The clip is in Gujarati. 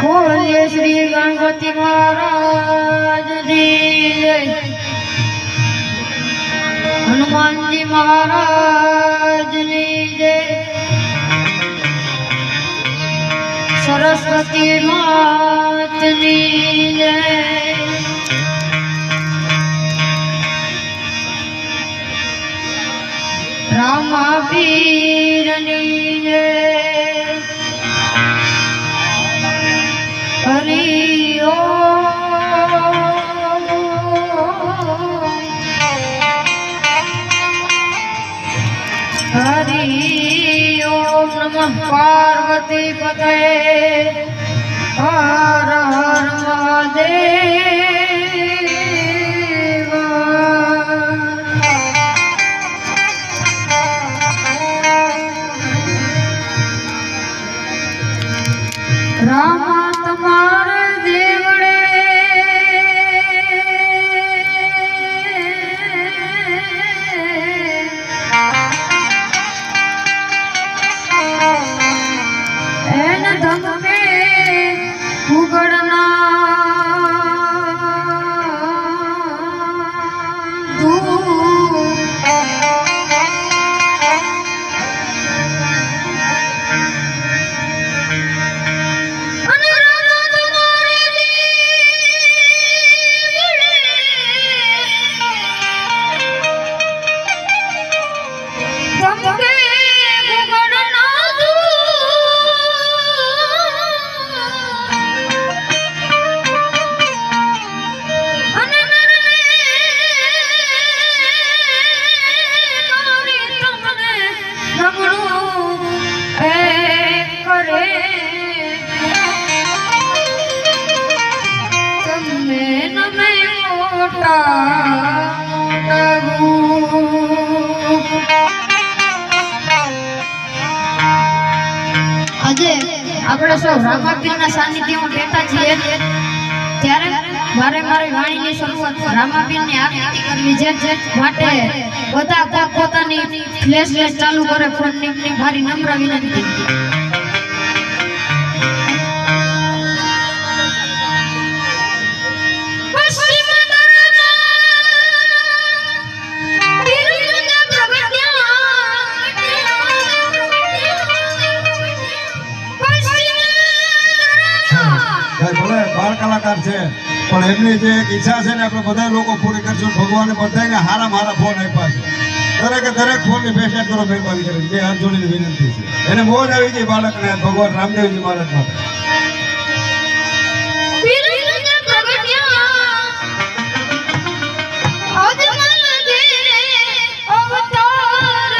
बोलिए श्री गणपति महाराज जी जय, हनुमान जी महाराज जी जय, सरस्वती मात जी जय, रामा पीर जी जय, हरि ओम, हरि ओम नमः पार्वती पते, हर हर महादेव। रामा तुम्हारे देवड़े एन धम में उगड़ना આજે આપણે સૌ રામાપીરના સાનિધ્યમાં બેઠા છીએ ત્યારે મારી વાણીની શરૂઆત રામાપીરની આરતી કરવી છે, માટે બધા પોતાની ફ્લેશ ચાલુ કરે ફોનની મારી નમ્ર વિનંતી। બાળ કલાકાર છે પણ એમની જે એક ઈચ્છા છે ને આપણે બધા લોકો પૂરી કરશું। ભગવાને બધાને હારા ફોન આપ્યા છે, દરેક ફોનની ભેટ કરો મહેરબાની કરીને, બે હાથ જોડીને વિનંતી છે। એને મોજ આવી ગઈ બાળકને ભગવાન રામદેવજી મહારાજ માટે। અવતાર